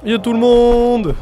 Yo tout le monde.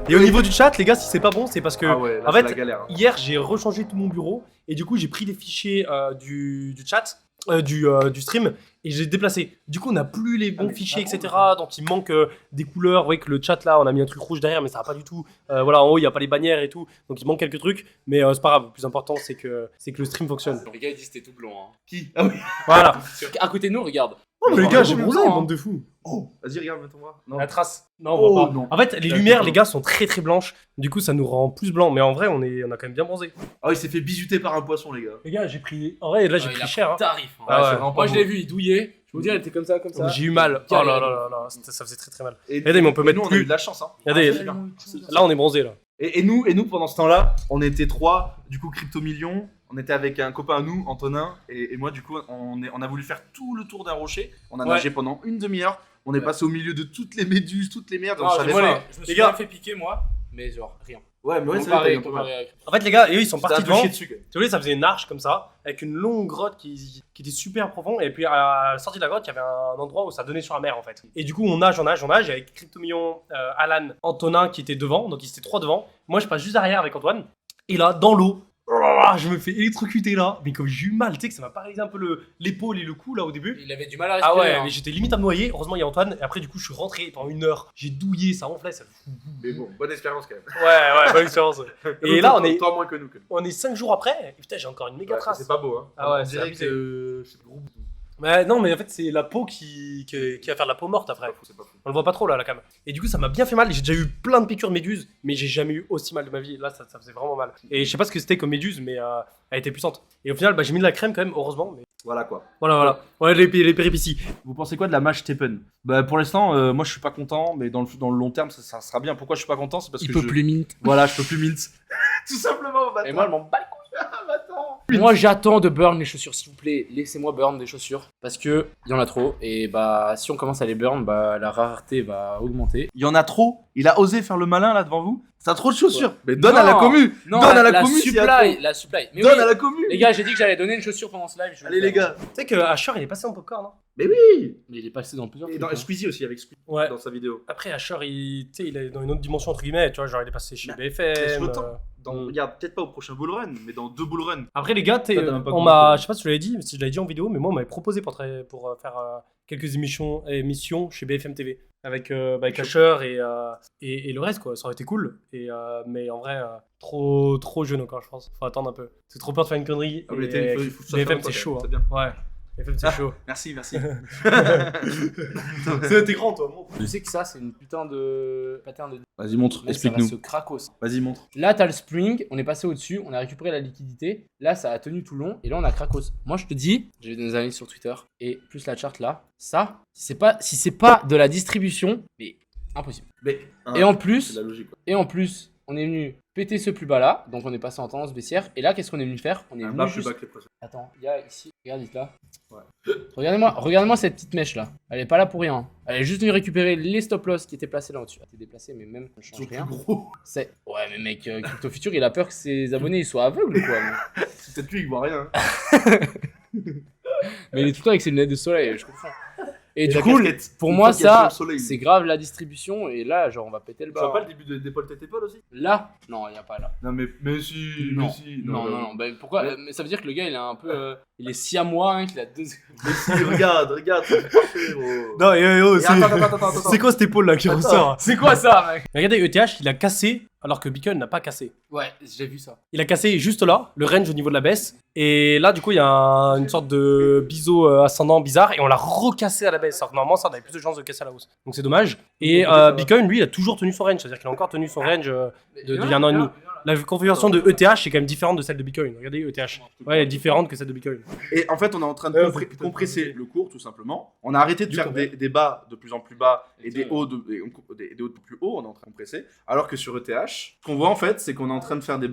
Et au niveau du chat, les gars, si c'est pas bon, c'est parce que là, en fait, la galère. hier j'ai rechangé tout mon bureau et du coup j'ai pris les fichiers du chat, du stream et j'ai déplacé. Du coup, on n'a plus les bons fichiers, etc. Donc il manque des couleurs. Vous voyez que le chat là, on a mis un truc rouge derrière, mais ça va pas du tout. Voilà, en haut il y a pas les bannières et tout, donc il manque quelques trucs. Mais c'est pas grave. Le plus important, c'est que le stream fonctionne. Les gars, ils disent que t'es tout blond. Hein. Qui? Ah oui. Voilà. À côté de nous, regarde. Oh, mais les gars, j'ai bronzé, blanc, bande de fous. Oh, vas-y, regarde, mets ton bras. Non. La trace. Non, on Oh, voit pas. non. En fait, les lumières, les gars, sont très très blanches. Du coup, ça nous rend plus blancs. Mais en vrai, on a quand même bien bronzé. Ah, il s'est fait bisuter par un poisson, les gars. Les gars, j'ai pris. En vrai, là, j'ai il pris a cher. Hein. Tarif. Hein. Ah ouais. c'est vraiment pas Moi, je beau. l'ai vu, il douillait. Je vous dis, elle était comme ça. J'ai eu mal. Oh là là là là. Ça faisait très très mal. Et Regardez, mais on peut mettre nous, on a plus. eu de la chance, hein. Regardez, c'est bien. là, on est bronzé là. Et nous, pendant ce temps-là, on était 3, du coup, Crypto Million. On était avec un copain à nous, Antonin, et moi, du coup, on a voulu faire tout le tour d'un rocher. On a nagé pendant une demi-heure. On est passé au milieu de toutes les méduses, toutes les merdes. Non, on savait je pas. me Les suis gars. bien fait piquer, moi. Mais genre, rien. Ouais, mais ouais, c'est Comparé- vrai. comparé à- En fait, les gars, eux, ils sont C'était partis un peu devant. chier dessus, quand même. Tu vois, ça faisait une arche comme ça, avec une longue grotte qui était super profonde. Et puis à la sortie de la grotte, il y avait un endroit où ça donnait sur la mer en fait. Et du coup, on nage. Et avec Cryptomillion, Alan, Antonin qui était devant, donc ils étaient 3 devant. Moi, je passe juste derrière avec Antoine. Et là, dans l'eau, je me fais électrocuter là. Mais comme j'ai eu mal, tu sais que ça m'a paralysé un peu l'épaule et le cou là au début. Il avait du mal à Ah respirer. ouais, hein. mais j'étais limite à me noyer. Heureusement, il y a Antoine. Et après, du coup, je suis rentré pendant 1 heure. J'ai douillé, ça enflait. Ça... Mais bon, bonne expérience quand même. Ouais, bonne expérience. Et là, Toi moins que nous, quand même. on est 5 jours après. Et putain, j'ai encore une méga Ouais, trace. c'est pas beau, hein. Ah ouais, on c'est dirait abusé. que c'est le gros bout. Ouais, non, mais en fait, c'est la peau qui va faire de la peau morte après. C'est pas fou. On le voit pas trop là, la cam. Et du coup, ça m'a bien fait mal. J'ai déjà eu plein de piqûres de méduses, mais j'ai jamais eu aussi mal de ma vie. Là, ça faisait vraiment mal. Et je sais pas ce que c'était comme méduse, mais elle était puissante. Et au final, j'ai mis de la crème quand même, heureusement. Mais... Voilà quoi. Voilà. Ouais, les péripéties. Vous pensez quoi de la match Teppen? Bah pour l'instant, moi je suis pas content, mais dans le long terme ça sera bien. Pourquoi je suis pas content? C'est parce Il que peut je... plus mint. Voilà, je peux plus mint. Tout simplement, bâtard. Et moi, je m'en bats les couilles. Bâtard. Moi, j'attends de burn les chaussures, s'il vous plaît. Laissez-moi burn des chaussures. Parce que il y en a trop. Et bah, si on commence à les burn, bah, la rareté va augmenter. Il y en a trop. Il a osé faire le malin là devant vous. T'as trop de chaussures. Ouais. Mais donne Non. à la commu. Non, Donne à la commu. supply. s'il y a trop. La supply. Mais Donne oui, à la commu. les gars, j'ai dit que j'allais donner une chaussure pendant ce live. je vais Allez le les faire. gars. Tu sais que Asher, il est passé en popcorn, hein. Mais oui. Mais il est passé dans plusieurs Et trucs. dans hein. Squeezie aussi avec Squeezie Ouais. dans sa vidéo. Après, Asher, il est dans une autre dimension, entre guillemets. Tu vois, genre, il est passé chez Mais BFM. laisse-le temps. Mm. Regarde, peut-être pas au prochain bull run, mais dans 2 bull run. Après, les gars, Toi, t'as même pas on compris. m'a. Je sais pas si tu l'avais dit, si je l'avais dit en vidéo, mais moi, on m'avait proposé pour faire quelques émissions chez BFM TV. Avec Asher et le reste, quoi. Ça aurait été cool. Mais en vrai, trop jeune encore, je pense. Faut attendre un peu. C'est trop peur de faire une connerie. Ah, mais et il faut que ça BFM, soit c'est quand même, chaud. c'est Hein. bien. Ouais. BFM, c'est chaud. Merci, merci. T'es grand, toi. Bon. Je sais que ça, c'est une putain de pattern de. Vas-y, montre, Mec, ça va explique-nous. se cracos. Vas-y, montre. Là, t'as le spring, on est passé au-dessus, on a récupéré la liquidité. Là, ça a tenu tout le long et là, on a cracos. Moi, je te dis, j'ai des amis sur Twitter et plus la charte là, ça, si c'est pas de la distribution, mais impossible. Mais, Et en c'est plus, de la logique quoi. on est venu péter ce plus bas là, donc on est passé en tendance baissière. Et là, qu'est-ce qu'on est venu faire? On est Un venu bas plus juste. bas que les précédents. Attends, il y a ici, regarde ici là. Ouais. Regardez-moi cette petite mèche là. Elle est pas là pour rien. Elle est juste venue récupérer les stop loss qui étaient placés là au-dessus. Elle était déplacée, mais même ça Ils change sont plus rien. gros. C'est. Ouais, mais mec, Crypto Future, il a peur que ses abonnés ils soient aveugles ou quoi. C'est peut-être lui qui voit rien. Mais il est tout le temps avec ses lunettes de soleil, je comprends. Et du la coup, casquette. pour Une moi, fois qu'il y a ça, le soleil. c'est grave la distribution. Et là, genre, on va péter le Tu vois bas. pas le début d'épaule tête épaule aussi? Là? Non, il n'y a pas là. Non mais si, Non. mais si. Non. Ben, pourquoi? Mais- Mais ça veut dire que le gars, il est un peu. Il est siamois, hein, qu'il a deux. Mais si, regarde, c'est parfait gros. Non, Et attends. c'est quoi cette épaule là qui Attends. ressort? C'est quoi ça, mec? Regardez, ETH, il a cassé alors que Beacon n'a pas cassé. Ouais, j'ai vu ça. Il a cassé juste là, le range au niveau de la baisse. Et là, du coup, il y a une sorte de biseau ascendant bizarre et on l'a recassé à la baisse. Alors que normalement, ça, on avait plus de chances de casser à la hausse. Donc c'est dommage. Et Beacon, lui, il a toujours tenu son range. C'est-à-dire qu'il a encore tenu son range d'il y a un an et demi. La configuration de ETH est quand même différente de celle de Bitcoin. Regardez ETH. Ouais, elle est différente que celle de Bitcoin. Et en fait, on est en train de compresser le cours tout simplement. On a arrêté de faire comprends. des bas de plus en plus bas et des Ouais. hauts des hauts de plus hauts. On est en train de compresser. Alors que sur ETH, ce qu'on voit en fait, c'est qu'on est en train de faire des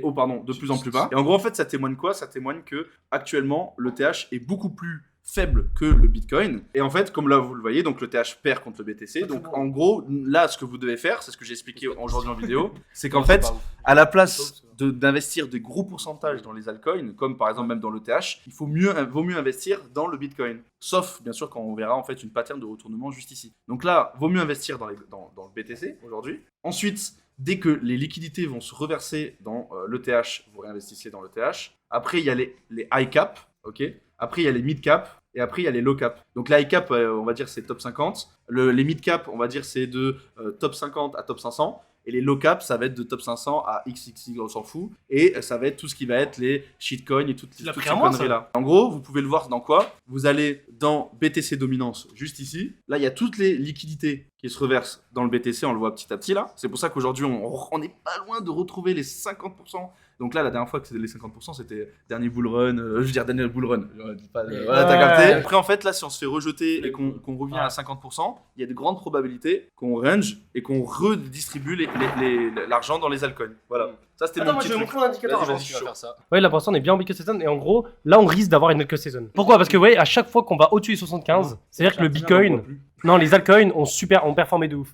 hauts de plus en plus bas. Et en gros, en fait, ça témoigne quoi? Ça témoigne que actuellement, l'ETH est beaucoup plus faible que le Bitcoin. Et en fait, comme là vous le voyez, donc le TH perd contre le BTC. Donc en gros, là, ce que vous devez faire, c'est ce que j'ai expliqué aujourd'hui en vidéo, c'est qu'en fait, à la place d'investir des gros pourcentages dans les altcoins, comme par exemple même dans le TH, vaut mieux investir dans le Bitcoin. Sauf, bien sûr, quand on verra en fait une pattern de retournement juste ici. Donc là, vaut mieux investir dans le BTC aujourd'hui. Ensuite, dès que les liquidités vont se reverser dans le TH, vous réinvestissez dans le TH. Après, il y a les high cap, ok. Après, il y a les mid cap. Et après, il y a les low cap. Donc, les high cap, on va dire, c'est top 50. Les mid cap, on va dire, c'est de top 50 à top 500. Et les low cap, ça va être de top 500 à XXX, on s'en fout. Et ça va être tout ce qui va être les shitcoins et toutes ces conneries-là. En gros, vous pouvez le voir dans quoi? Vous allez dans BTC Dominance, juste ici. Là, il y a toutes les liquidités qui se reversent dans le BTC. On le voit petit à petit, là. C'est pour ça qu'aujourd'hui, on n'est pas loin de retrouver les 50%. Donc là, la dernière fois que c'était les 50%, c'était dernier bull run. Dernier bull run. Voilà, t'as capté. Après, en fait, là, si on se fait rejeter et qu'on revient à 50%, il y a de grandes probabilités qu'on range et qu'on redistribue l'argent dans les altcoins. Voilà. Ça, c'était mon moi petit je vais truc. montrer un indicateur Vas-y, avant. tu vas faire ça. Ouais, là pour l'instant on est bien en Bitcoin Season et en gros, là on risque d'avoir une altcoin Season. Pourquoi? Parce que ouais, à chaque fois qu'on va au-dessus des 75, c'est-à-dire que le Bitcoin, non, les altcoins ont performé de ouf.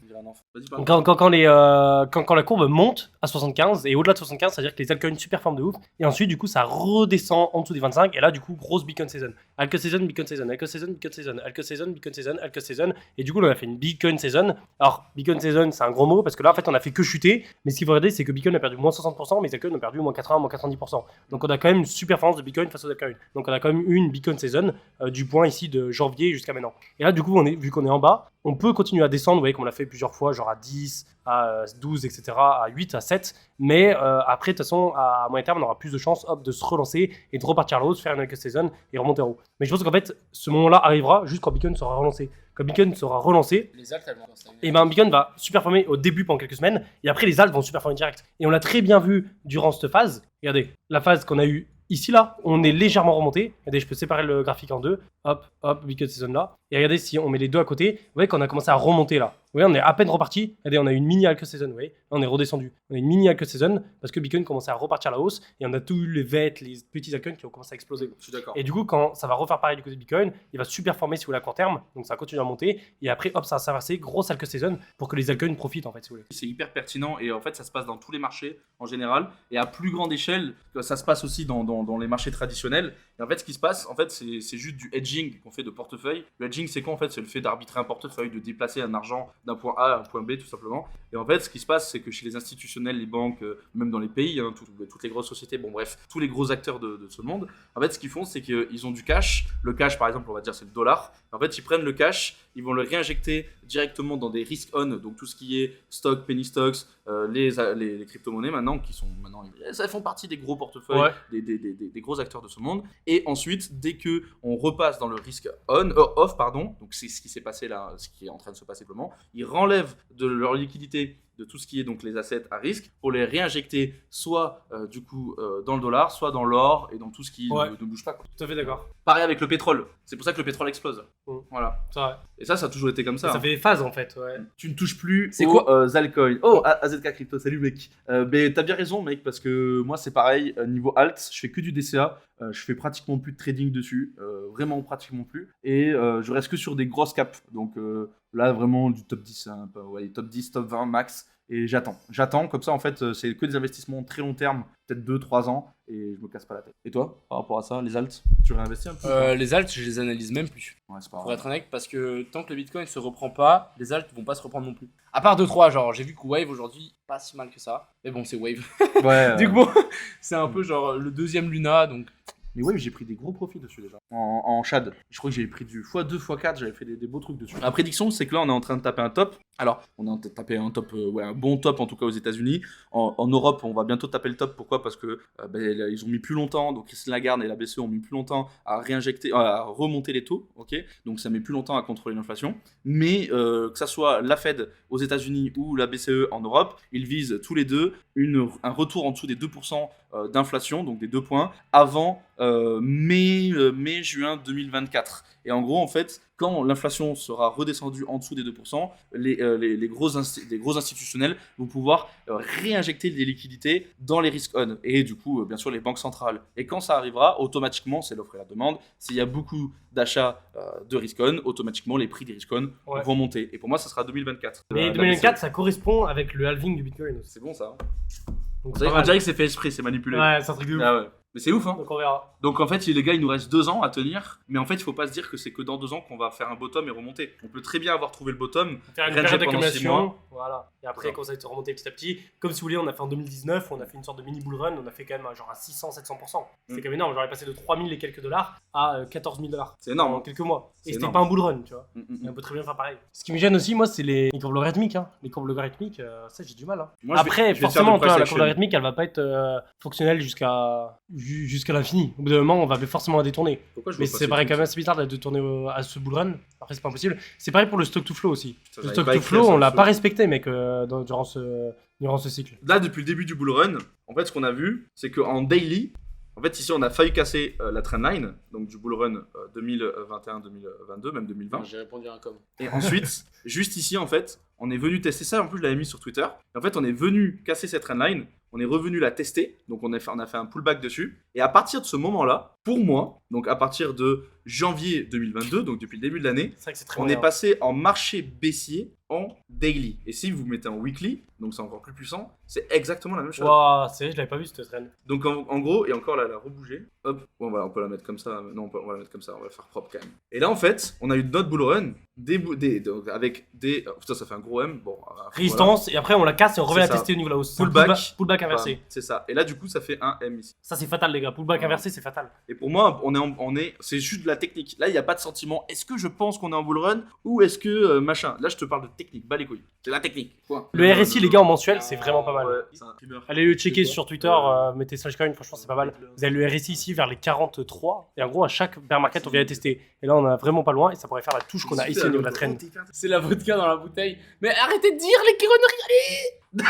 Vas-y, parle. Quand la courbe monte à 75 et au-delà de 75, c'est-à-dire que les altcoins superforment de ouf. Et ensuite, du coup, ça redescend en dessous des 25. Et là, du coup, grosse Bitcoin Season. Altcoin Season, Bitcoin Season, Altcoin Season, Bitcoin Season, Altcoin Season, Bitcoin Season, Altcoin Season. Et du coup, là, on a fait une Bitcoin Season. Alors, Bitcoin Season, c'est un gros mot parce que là, en fait, on a fait que chuter. Mais ce qu'il faut regarder, c'est que Bitcoin a perdu moins 60%, mais les altcoins ont perdu moins 80, moins 90%. Donc, on a quand même une super performance de Bitcoin face aux altcoins. Donc, on a quand même eu une Bitcoin Season du point ici de janvier jusqu'à maintenant. Et là, du coup, vu qu'on est en bas, on peut continuer à descendre, vous voyez, comme on l'a fait plusieurs fois, genre à 10, à 12, etc., à 8, à 7. Mais après, de toute façon, à moyen terme, on aura plus de chances de se relancer et de repartir à la hausse, faire une altcoin season et remonter en haut. Mais je pense qu'en fait, ce moment-là arrivera juste quand Bitcoin sera relancé. Quand Bitcoin sera relancé, Les alts, elles vont et ben Bitcoin va superformer au début pendant quelques semaines, et après les alts vont superformer direct. Et on l'a très bien vu durant cette phase. Regardez, la phase qu'on a eue ici, là, on est légèrement remonté. Regardez, je peux séparer le graphique en deux. Hop, hop, Bitcoin Season là. Et regardez, si on met les deux à côté, vous voyez qu'on a commencé à remonter là. Vous voyez, on est à peine reparti. Regardez, on a eu une mini altcoin season, vous voyez. Là, on est redescendu. On a une mini altcoin season parce que Bitcoin commençait à repartir à la hausse et on a tous les VET, les petits altcoins qui ont commencé à exploser. Je suis d'accord. Et du coup, quand ça va refaire pareil du côté de Bitcoin, il va super former si vous voulez à court terme. Donc ça va continuer à monter. Et après, hop, ça va s'inverser. Grosse altcoin season pour que les altcoins profitent en fait, si vous voulez. C'est hyper pertinent et en fait ça se passe dans tous les marchés en général et à plus grande échelle ça se passe aussi dans les marchés traditionnels. Et en fait ce qui se passe en fait c'est juste du hedging qu'on fait de portefeuille. Le hedging c'est quoi en fait? C'est le fait d'arbitrer un portefeuille, de déplacer un argent d'un point A à un point B tout simplement. Et en fait ce qui se passe c'est que chez les institutionnels, les banques, même dans les pays, hein, toutes les grosses sociétés, bon bref, tous les gros acteurs de ce monde, en fait ce qu'ils font c'est qu'ils ont du cash. Le cash par exemple on va dire c'est le dollar. En fait ils prennent le cash, ils vont le réinjecter directement dans des risk on, donc tout ce qui est stock, penny stocks, les crypto-monnaies maintenant, ça font partie des gros portefeuilles, Ouais. des gros acteurs de ce monde. Et ensuite, dès que on repasse dans le risque off, donc c'est ce qui s'est passé là, ce qui est en train de se passer simplement, ils renlèvent de leur liquidité de tout ce qui est donc les assets à risque pour les réinjecter soit du coup dans le dollar, soit dans l'or et dans tout ce qui Ouais. ne bouge pas, quoi. Tout à fait d'accord. Pareil avec le pétrole, c'est pour ça que le pétrole explose. Voilà. C'est vrai. Et ça a toujours été comme ça. Ça hein. fait des phases en fait. Ouais. Tu ne touches plus C'est aux quoi altcoins. Oh, AZK Crypto, salut mec. Mais t'as bien raison mec, parce que moi c'est pareil, niveau alt, je fais que du DCA, je fais pratiquement plus de trading dessus, vraiment pratiquement plus. Et je reste que sur des grosses caps, donc là vraiment du top 10, hein, ouais, top 10, top 20 max. Et j'attends, comme ça en fait c'est que des investissements très long terme, peut-être 2-3 ans, et je me casse pas la tête. Et toi, par rapport à ça, les alts, tu réinvestis un peu? Les alts, je les analyse même plus. Ouais, c'est pas Pour grave. être honnête, parce que tant que le Bitcoin se reprend pas, les alts vont pas se reprendre non plus. À part 2-3, genre j'ai vu que Wave aujourd'hui, pas si mal que ça. Mais bon, c'est Wave. Ouais, Du coup, c'est un peu genre le deuxième Luna, donc. mais ouais, j'ai pris des gros profits dessus déjà. En Shad. Je crois que j'ai pris du x2, x4, j'avais fait des beaux trucs dessus. La prédiction, c'est que là, on est en train de taper un top. Alors, on est en train de taper un top, un bon top en tout cas aux États-Unis. En Europe, on va bientôt taper le top. Pourquoi? Parce que ils ont mis plus longtemps, donc Christine Lagarde et la BCE ont mis plus longtemps à réinjecter, à remonter les taux. Ok, donc ça met plus longtemps à contrôler l'inflation. Mais que ça soit la Fed aux États-Unis ou la BCE en Europe, ils visent tous les deux un retour en dessous des 2% d'inflation, donc des 2 points, avant mai-juin 2024. Et en gros, en fait, quand l'inflation sera redescendue en dessous des 2%, les gros institutionnels vont pouvoir réinjecter des liquidités dans les risk on. Et du coup, bien sûr, les banques centrales. Et quand ça arrivera, automatiquement, c'est l'offre et la demande. S'il y a beaucoup d'achats de risk on, automatiquement, les prix des risk on vont monter. Et pour moi, ça sera 2024. Mais 2024, ça correspond avec le halving du Bitcoin aussi. C'est bon, ça. Donc, On dirait que c'est fait exprès, c'est manipulé. Ouais, c'est un truc de ouf. Ah ouais. Mais c'est ouf, hein. Donc on verra. Donc en fait, les gars, il nous reste 2 ans à tenir. Mais en fait, il faut pas se dire que c'est que dans 2 ans qu'on va faire un bottom et remonter. On peut très bien avoir trouvé le bottom. Faire une ranger période pendant 6 d'accumulation. mois. Voilà. Et après, quand ça va se remonter petit à petit, comme si vous voulez, on a fait en 2019, on a fait une sorte de mini bull run, on a fait quand même genre à 600-700%. C'est quand même énorme. J'aurais passé de 3000 et quelques dollars à 14 000 dollars. C'est énorme. En quelques mois. C'est Et c'était énorme. pas un bull run, tu vois. Et on peut très bien faire pareil. Ce qui me gêne aussi, moi, c'est les courbes logarithmiques. Hein. Les courbes logarithmiques, ça, j'ai du mal. Hein. Moi, Après, je vais te faire forcément, du toi, price la action. courbe logarithmique, elle va pas être fonctionnelle jusqu'à l'infini. Au bout d'un moment, on va forcément la détourner. Pourquoi je Mais vois pas c'est ces pareil, trucs quand même assez bizarre de tourner à ce bull run. Après, c'est pas impossible. C'est pareil pour le stock to flow aussi. Putain, Le j'avais stock pas to écrit flow, ça, on l'a le pas flow. respecté, mec, durant ce cycle. Là, depuis le début du bull run, en fait, ce qu'on a vu, c'est qu'en daily, en fait, ici, on a failli casser la trendline, donc du bull run 2021-2022, même 2020. J'ai répondu à un com. Et ensuite, juste ici, en fait, on est venu tester ça. En plus, je l'avais mis sur Twitter. Et en fait, on est venu casser cette trendline. On est revenu la tester. Donc, on a fait un pullback dessus. Et à partir de ce moment-là, pour moi, donc à partir de janvier 2022, donc depuis le début de l'année, C'est vrai que c'est très on bien. est passé en marché baissier en daily. Et si vous mettez en weekly, donc c'est encore plus puissant, c'est exactement la même chose. Waouh, c'est vrai, je l'avais pas vu cette trend. Donc en gros, et encore là, elle a rebougé. Hop, bon, voilà, on peut la mettre comme ça. Non, on va la mettre comme ça, on va la faire propre quand même. Et là, en fait, on a eu notre bull run donc avec des. Oh, putain, ça fait un gros M. Bon, voilà. Résistance, et après on la casse et on revient C'est la ça. tester au niveau de la hausse. C'est un Pullback. Pullback inversé. C'est ça. Et là, du coup, ça fait un M ici. Ça, c'est fatal, les gars. Pullback inversé, c'est fatal. Et pour moi, c'est juste de la technique. Là, il n'y a pas de sentiment. Est-ce que je pense qu'on est en bull run ou est-ce que machin. Là, je te parle de technique. Bas les couilles. C'est la technique. Point. Le RSI, les gars, en mensuel, c'est vraiment pas mal. Ouais, c'est un primeur. Allez le checker C'est quoi sur Twitter, mettez Slashcoin, franchement c'est pas mal. Vous avez le RSI ici vers les 43, et en gros à chaque bear market on vient les tester. Et là on a vraiment pas loin, et ça pourrait faire la touche qu'on a ici au niveau de la trend. C'est la vodka dans la bouteille. Mais arrêtez de dire les conneries,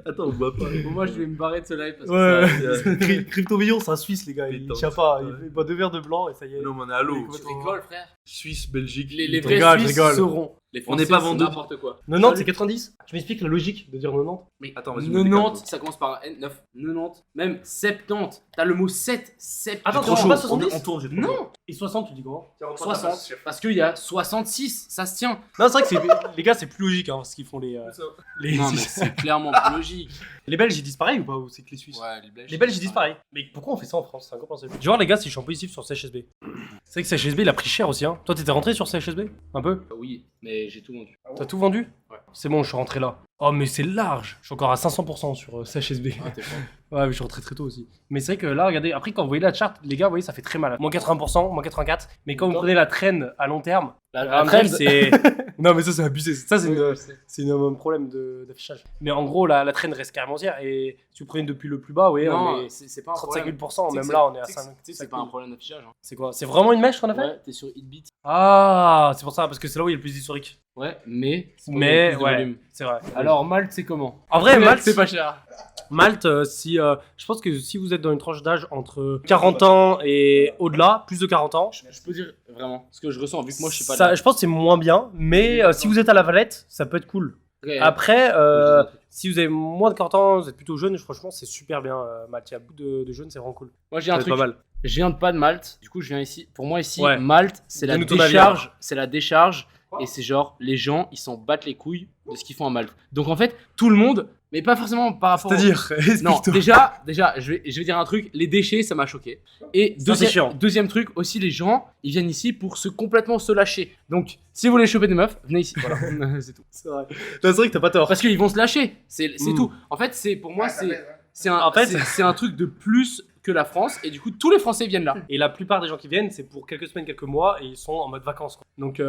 Attends, on voit pas. allez. Bon, moi je vais me barrer de ce live parce que Ouais, Crypto Million c'est un Suisse les gars, il Pétante. tient pas, Ouais. il boit 2 verres de blanc et ça y est. Non, mais on est à l'eau. tu rigoles, frère. Suisse, Belgique. Les Je vrais rigole, je Suisses rigole. seront. Les On n'est Français, pas c'est vendeurs. n'importe quoi. 90 c'est 90. Tu m'expliques la logique de dire 90? Mais Attends, vas-y, 90, ça commence par un N, 9, 90, même 70. T'as le mot 7, 7. Attends, Trop tu chaud. pas 70? On tourne, j'ai trop chaud. Non, Et 60 tu dis comment? 60. Parce qu'il y a 66, ça se tient. Non c'est vrai que les gars c'est plus logique hein, ce qu'ils font les... Non, mais c'est clairement plus logique. Les Belges ils disent pareil ou pas, ou c'est que les Suisses? Ouais, les Belges. Les Belges ils disent pareil. Mais pourquoi on fait ça en France? C'est incompréhensible. Genre les gars, si je suis en positif sur CHSB. C'est vrai que CHSB il a pris cher aussi hein. Toi t'étais rentré sur CHSB? Un peu? Oui, mais j'ai tout vendu. T'as tout vendu? Ouais. C'est bon, je suis rentré là. Oh mais c'est large. Je suis encore à 500% sur CHSB. Ah, t'es fort. Ouais, mais je suis rentré très tôt aussi. Mais c'est vrai que là, regardez, après quand vous voyez la charte, les gars, vous voyez, ça fait très mal. Moins 80%, moins 84. Mais quand vous prenez la trend à long terme, La trend trend, c'est. Non mais ça c'est abusé. Ça c'est Oui, une- je sais. c'est un problème d'affichage. Mais en gros, la trend reste carrément haussière. Et si vous prenez depuis le plus bas, vous voyez, on Non, est c'est pas un 35 problème. 000%. Tu sais Même que là, on est à tu sais que 5. c'est pas un problème d'affichage. Hein. C'est quoi? C'est vraiment une mèche qu'on a fait? Ouais, t'es sur Hitbit. Ah, c'est pour ça, parce que c'est là où il y a le plus d'historique. Ouais, mais. c'est pas Mais plus de ouais, volume. c'est vrai. Alors, Malte, c'est comment? En vrai, Malte, c'est pas cher. Malte, je pense que si vous êtes dans une tranche d'âge entre 40 ans et au-delà, plus de 40 ans, Je peux dire vraiment ce que je ressens, vu que moi je sais pas. ça, je pense que c'est moins bien, mais si vous êtes à la Valette, ça peut être cool. Ok. Après, Ouais, si vous avez moins de 40 ans, vous êtes plutôt jeune, franchement, c'est super bien, Malte. Il y a beaucoup de jeunes, c'est vraiment cool. Moi j'ai un Ça va être truc. pas mal. Je viens de pas de Malte, du coup je viens ici. Pour moi ici, Ouais. Malte, c'est la Donne-nous ton avis, décharge. C'est la décharge. Et c'est genre, les gens, ils s'en battent les couilles de ce qu'ils font à Malte. Donc en fait, tout le monde, mais pas forcément par rapport. Non, déjà, je vais dire un truc. Les déchets, ça m'a choqué. Et Ça, c'est chiant. deuxième truc, aussi les gens, ils viennent ici pour complètement se lâcher. Donc, si vous voulez choper des meufs, venez ici. Voilà, c'est tout. C'est vrai. C'est vrai que t'as pas tort. Parce qu'ils vont se lâcher. C'est Mm. tout. En fait, c'est pour moi, c'est un, En fait- c'est un truc de plus que la France. Et du coup, tous les Français viennent là. Et la plupart des gens qui viennent, c'est pour quelques semaines, quelques mois, et ils sont en mode vacances. Quoi. Donc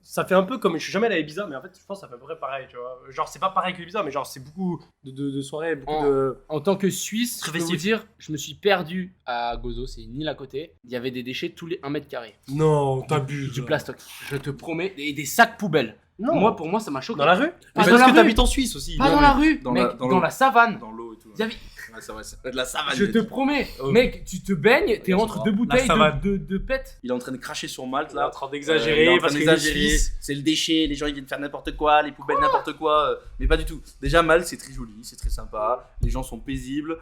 ça fait un peu comme, je suis jamais allé à Ibiza, mais en fait je pense que ça fait à peu près pareil, tu vois. Genre c'est pas pareil que Ibiza, mais genre c'est beaucoup de soirées, beaucoup de... En tant que Suisse, je Très peux vous festif. dire, je me suis perdu à Gozo, c'est une île à côté. Il y avait des déchets tous les 1 mètre carré. Non, t'abuses. Du plastoc. Je te promets. Et des sacs poubelles. Non. Moi, pour moi, ça m'a choqué. Dans la rue? Pas Parce dans la que rue. t'habites en Suisse aussi. Pas Non, dans mais la rue, dans mec, la- dans dans la savane. Dans l'eau et tout. Il y avait- Ouais, c'est vrai, c'est de la savane. Je te promets, Oh. mec, tu te baignes, t'es Ouais, entre c'est deux vrai. bouteilles La savane. de pète. Il est en train de cracher sur Malte Il est là. en train Il d'exagérer est en parce train qu'il est d'exagérer. suisse. C'est le déchet, les gens ils viennent faire n'importe quoi, les poubelles n'importe quoi, mais pas du tout. Déjà Malte c'est très joli, c'est très sympa, les gens sont paisibles.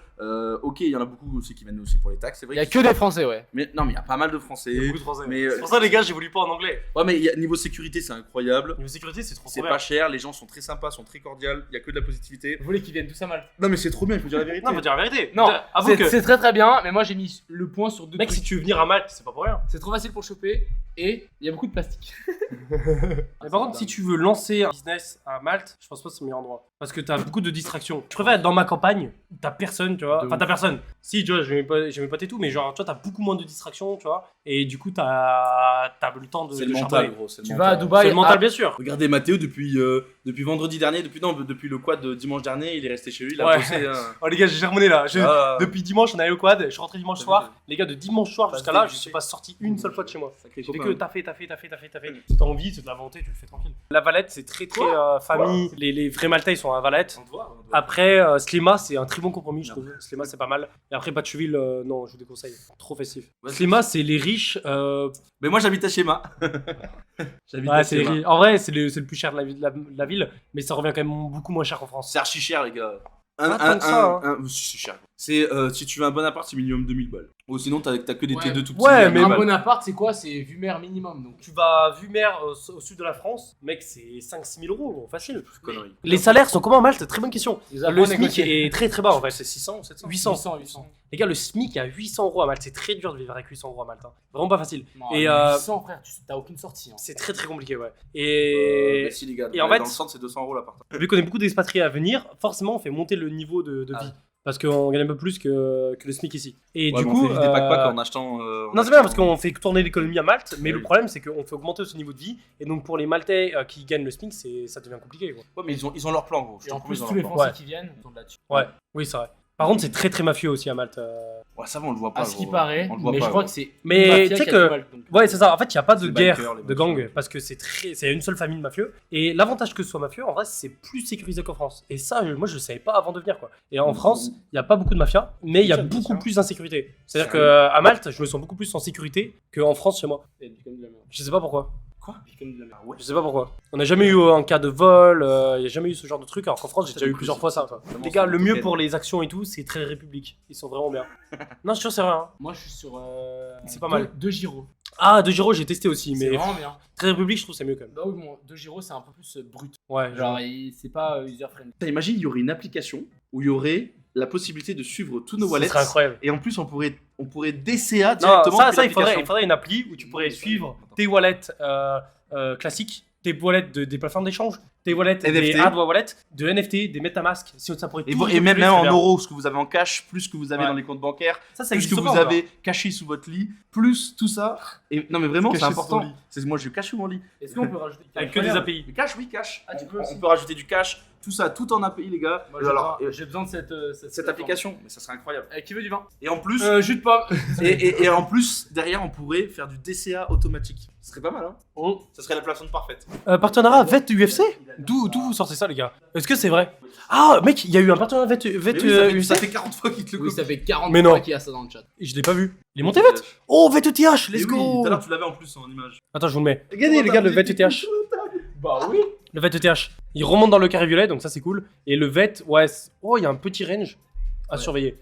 Ok, il y en a beaucoup aussi qui viennent aussi pour les taxes, c'est vrai. Il y a que des Français, ouais. Mais non, mais il y a pas mal de Français. Il y a beaucoup de Français. Mais C'est pour ça, les gars, j'évolue pas en anglais. ouais, mais niveau sécurité c'est incroyable. Niveau sécurité, c'est trop C'est bien. pas cher, les gens sont très sympas, sont très cordiales, il y a que de la positivité. Vous voulez qu'ils viennent tous à Malte? Non mais c'est trop bien, il faut dire la vérité. Non, faut dire la vérité. Non, Avoue c'est que. c'est très très bien, mais moi j'ai mis le point sur deux Mec, trucs. si tu veux venir à Malte, c'est pas pour rien. C'est trop facile pour choper et il y a beaucoup de plastique. Mais par contre, si tu veux lancer un business à Malte, je pense pas que c'est le meilleur endroit. Parce que t'as beaucoup de distractions. Je préfère être dans ma campagne, où t'as personne, tu vois. De Enfin, ouf. t'as personne. Si, tu vois, j'ai mes potes et tout, mais genre, tu vois, t'as beaucoup moins de distractions, tu vois. Et du coup, t'as le temps de. C'est de le charbonner. mental gros, c'est le Tu mental. vas à Dubaï. C'est le mental, ah, bien sûr. Regardez Mathéo depuis vendredi dernier, depuis le quad de dimanche dernier, il est resté chez lui, il a Ouais. bossé. Hein. Oh, les gars, j'ai germoné là. Ah. Depuis dimanche, on est allé au quad. Je suis rentré dimanche T'as soir. vu, Les gars, de dimanche soir Pas jusqu'à se là, je dégoûter. suis pas sorti une seule fois de chez moi. Sacré J'ai fait copain. que taffer. Si t'as envie, c'est de la volonté, tu le fais tranquille. La Valette, c'est très famille. Les vrais Maltais, ils sont à Valette. On te voit. Après, Slima, c'est un très bon compromis, je trouve. Slima, c'est pas mal. Et après, Batcheville, non, je vous déconseille. Trop festif. Ouais, Slima, c'est les riches. Mais moi j'habite à Schéma. J'habite Ouais, à c'est les Schéma. riches. En vrai, c'est le plus cher de la ville, mais ça revient quand même beaucoup moins cher qu'en France. C'est archi cher les gars. Pas tant que ça, hein. C'est cher. C'est si tu veux un bon appart, c'est minimum 2000 balles. Ou sinon t'as que des Ouais. T2 tout petits. Ouais, à mais 1000 un balles. bon appart, c'est quoi? C'est vue mer minimum. Donc. Tu vas à Vumer au sud de la France, mec, c'est 5-6 000 euros, gros, facile. Connerie. Les salaires sont comment à Malte? Très bonne question. Les Le Allemands SMIC négocient. est très très bas en fait. C'est 600 ou 700 800. 800. Les gars, le SMIC est à 800 euros à Malte. C'est très dur de vivre avec 800 euros à Malte. Hein. Vraiment pas facile. Non, Et, 800, frère, t'as aucune sortie. Hein. C'est très très compliqué, ouais. Et Mais si les gars, et en dans fait- le centre c'est 200 euros l'appart. vu qu'on est beaucoup d'expatriés à venir, forcément on fait monter le niveau de Ah. vie. Parce qu'on gagne un peu plus que le SMIC ici. Et Ouais, du mais coup. on fait vite des pack en achetant. Non, c'est bien parce qu'on fait tourner l'économie à Malte, mais Oui. le problème c'est qu'on fait augmenter ce niveau de vie. Et donc pour les Maltais qui gagnent le SMIC, ça devient compliqué. Quoi. Ouais, mais ils ont leur plan gros. Je Et te en promets, plus, ils ont tous leur les plan. Français Ouais. qui viennent sont là-dessus. Ouais, oui, c'est vrai. Par contre, c'est très très mafieux aussi à Malte. Ouais, ça va, on le voit pas. À ce qui gros. paraît, On le voit mais pas, je crois gros. que c'est. Mais une mafia tu sais qui a que- du mal, donc. Ouais, c'est ça. En fait, il n'y a pas de C'est les guerre bikers, les de mafieux. gang parce que c'est une seule famille de mafieux. Et l'avantage que ce soit mafieux, en vrai, c'est plus sécurisé qu'en France. Et ça, moi, je le savais pas avant de venir, quoi. Et en France, il n'y a pas beaucoup de mafia, mais il y a Bien beaucoup sûr. plus d'insécurité. C'est-à-dire Sérieux qu'à Malte, je me sens beaucoup plus en sécurité qu'en France chez moi. C'est comme de la merde. Je sais pas pourquoi. C'est comme de la merde. Ouais. Je sais pas pourquoi. On n'a jamais eu un cas de vol, il n'y a jamais eu ce genre de truc, alors qu'en France, j'ai Ça déjà eu découle, plusieurs c'est- fois ça. Quoi. Vraiment, Les gars, c'est le une mieux token. pour les actions et tout, c'est très République. Ils sont vraiment bien. Non, je suis sûr, c'est vrai. Hein. Moi, je suis sur. C'est pas mal. Deux Giro. Ah, De Giro, j'ai testé aussi, C'est mais vraiment bien. très République, je trouve que c'est mieux quand même. Bah oui, bon, deux Giro, c'est un peu plus brut. Ouais, Genre, c'est pas user-friendly. Putain, imagine, il y aurait une application où il y aurait la possibilité de suivre tous nos ce wallets. serait incroyable. Et en plus, on pourrait DCA Non, directement. ça, depuis il faudrait l'application. une appli où tu pourrais suivre tes wallets classiques, tes wallets des plateformes d'échange, tes wallets des NFT. hardware wallets, de NFT, des MetaMask. Si ça pourrait Et, tout et même, récupérer, en c'est bien. euros, ce que vous avez en cash, plus ce que vous avez Ouais. dans les comptes bancaires, Ça, ça plus ce existe que pas vous encore. avez caché sous votre lit, plus tout ça. Et non, mais vraiment, Caché c'est sous important. ton lit. Moi, je cache sous mon lit. Est-ce qu'on peut rajouter Avec que des API. Mais cash, oui, cash. Ah, tu peux on aussi. peut rajouter du cash, tout ça, tout en API, les gars. Moi, Et j'ai alors, besoin- j'ai besoin de cette cette application, mais ça serait incroyable. Qui veut du vin Et en plus, Jus de pomme. et en plus, derrière, on pourrait faire du DCA automatique. Ce serait pas mal, hein. Oh. Ça serait la plateforme parfaite. Partenariat VET UFC. D'où vous sortez ça, les gars? Est-ce que c'est vrai? Ah, mec, il y a eu un partenariat VET Mais oui, ça fait, UFC. ça fait 40 fois qu'il te le Oui, copie. ça fait 40 Mais non. fois qu'il y a ça dans le chat. Je l'ai pas vu. Il est monté VET? Oh, VET ETH, Mais let's oui, go! tout à l'heure, tu l'avais en plus en image. Attends, je vous le mets. Regardez, les gars, le VET ETH. Bah oui. Le VET ETH. Il remonte dans le carré violet, donc ça c'est cool. Et le VET, ouais. Oh, il y a un petit range à Ouais. surveiller.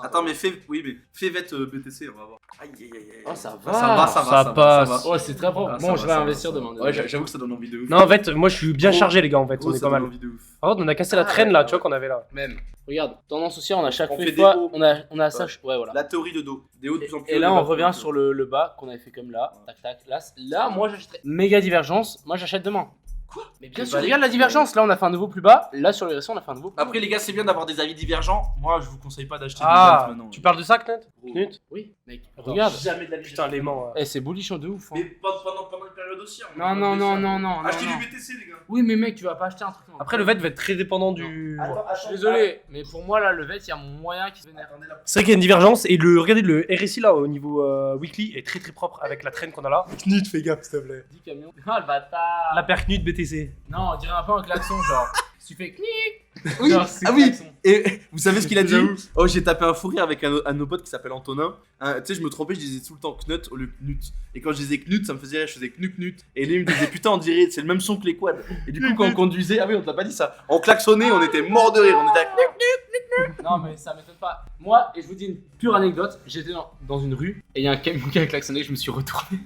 Attends, mais fais VET BTC, on va voir. Aïe, aïe, aïe, aïe. Oh, ça va. Ça passe. Oh, c'est très propre. Ah, ça Bon, va, je vais ça va, investir ça va. demain. Ouais, j'avoue que ça donne envie de ouf. Non, en fait, moi je suis bien Gros. chargé, les gars, en fait. Gros, On est ça pas donne mal. envie de ouf. Par contre, on a cassé la Ah, traîne là, ouais, tu vois, qu'on avait là. Même. Regarde, tendance haussière, on a chaque On fait des fois, hauts. on a ça. Ouais, voilà. La théorie de dos. Des hauts de plus en plus Et hauts, là, des on bas de plus revient en sur plus le bas qu'on avait fait comme là. Tac, tac. Là, moi, j'achèterais. Méga divergence. Moi, j'achète demain. Quoi? Mais bien C'est sûr, pas regarde la divergence. Là, on a fait un nouveau plus bas. Là, sur les récents, on a fait un nouveau plus bas. Après, les gars, c'est bien d'avoir des avis divergents. Moi, je vous conseille pas d'acheter des Ah, ventes maintenant. tu parles de ça, Knet? Knut. Oui, mec, Attends, regarde. Jamais de la vie. Putain, l'aimant. Eh, c'est bolichon de ouf. Hein. Mais pendant une période aussi. Non, non, non, non, non. Achetez non, du non. BTC, les gars. Oui, mais mec, tu vas pas acheter un truc. Après, le VET va être très dépendant du. Je suis désolé, mais pour moi, là, le VET, il y a mon moyen qui se vénère. C'est vrai qu'il y a une divergence et regardez le RSI là au niveau weekly est très très propre avec la traîne qu'on a là. Knut, fais gaffe s'il te plaît. 10 camions. Ah, le bâtard. La paire Knut BTC. Non, on dirait un peu un klaxon, genre. Si tu fais knick. Oui, Genre, c'est ah oui. klaxon. Et vous savez ce qu'il a dit? J'avoue. Oh, j'ai tapé un fou rire avec un de nos potes qui s'appelle Antonin. Tu sais, je me trompais, je disais tout le temps Knut au lieu de Knut. Et quand je disais Knut, ça me faisait rire, je faisais Knut. Et lui, il me disait putain, on dirait, c'est le même son que les quads. Et du coup, quand on conduisait, ah oui, on t'a pas dit ça. On klaxonnait, on était mort de rire. On était à... Non, mais ça m'étonne pas. Moi, et je vous dis une pure anecdote, j'étais dans une rue et il y a un camion qui a klaxonné, je me suis retourné.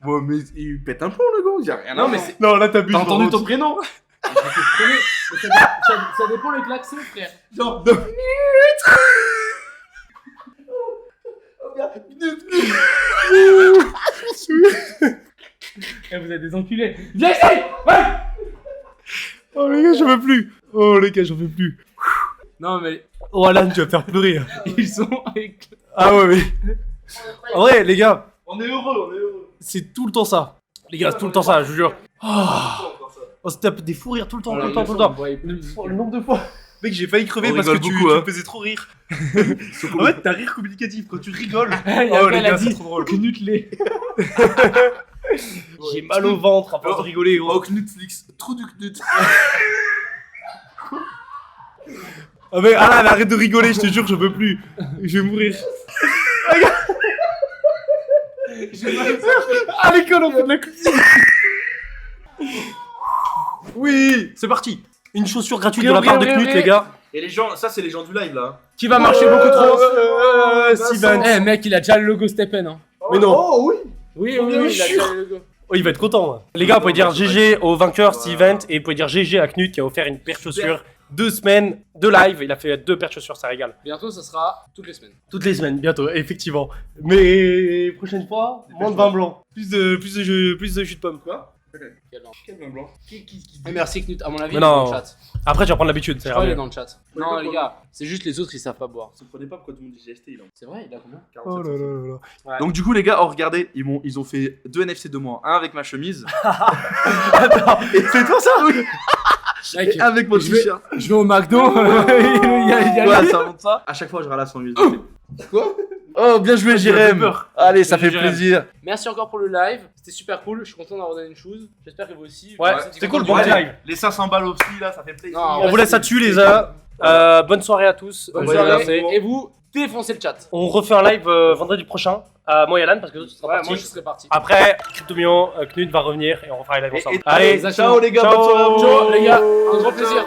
Bon, mais il pète un plomb, le gars, il y a rien à Non, mais voir. c'est. Non, là t'abuses. T'as entendu ton prénom? J'étais freiné, mais ça dépend les klaxons, frère. Genre, Eh, vous êtes des enculés. Viens ici. Ouais. Oh les gars, j'en veux plus. Oh les gars, j'en veux plus. Non, mais Oh Alan, tu vas faire pleurer. ils sont avec. Ah ouais, mais. En vrai, les gars, on est heureux, on est heureux. c'est tout le temps ça. Les gars, c'est tout le temps ça, je vous jure. On se tape des fous rires tout le temps, tout le temps, tout le temps. Le nombre de fois. Mec, j'ai failli crever On parce que rigole tu beaucoup, hein. me faisais trop rire. En fait, t'as rire communicatif quand tu rigoles. Il y Oh a les elle a gars, c'est dit trop drôle. Knut les. J'ai mal au ventre à force de rigoler. Oh, Knutflix, trou du Knut. Ah mais Alan, arrête de rigoler, je te jure, je peux plus. Je vais mourir. À l'école, on fait de la cuisine. Oui, c'est parti. Une chaussure gratuite de la part de Knut, les gars. Et les gens, ça c'est les gens du live là. Qui va marcher beaucoup trop. Steven. Eh, mec, il a déjà le logo Stepen. Hein. Mais non. Oh oui. Oui, oui, oui, il a déjà le logo. Oh, il va être content. Hein. Les gars, vous pouvez dire GG au vainqueur Steven et vous pouvez dire GG à Knut qui a offert une paire de chaussures. 2 semaines de live, il a fait 2 paires de chaussures, ça régale. Bientôt, ça sera toutes les semaines. Toutes les semaines, bientôt, effectivement. Mais prochaine fois, moins de vin blanc. Plus de jus de pomme. Quoi? Quel Quel blanc. Et merci Knut, à mon avis, Mais il est non. dans le chat. Après, tu vas prendre l'habitude, Je ça crois qu'il ira est mieux. dans le chat. Non, les gars, c'est juste les autres, ils savent pas boire. Vous comprenez pas pourquoi tout le monde dit GST, il en C'est vrai, il a combien? Oh là là là là. Donc du coup les gars, oh regardez, ils ont fait 2 NFC de moi, un avec ma chemise. Attends, c'est toi ça? Oui. Mec, Et avec mon je vais- t-shirt. je vais au McDo. il y a Ouais, ça monte ça. À chaque fois je ralasse en USB. Quoi? Oh bien joué Jérém. Allez, ça fait Jérém. plaisir. Merci encore pour le live, c'était super cool. Je suis content d'avoir donné une chose. J'espère que vous aussi. Ouais, Vous êtes c'était cool, contents bon du live. Les 500 balles aussi là, ça fait plaisir. Non, On vous laisse là-dessus, les gars. Bonne soirée à tous. Bonne Ouais, soirée. merci. Et vous, défoncez le chat. On refait un live vendredi prochain. Moi et Alan, parce que tu seras Ouais, parti. moi je serai parti. Après, Crypto Million, Knut va revenir et on refera les lives ensemble. Allez, ciao les gars, bonne soirée à vous. Ciao les gars, un grand plaisir.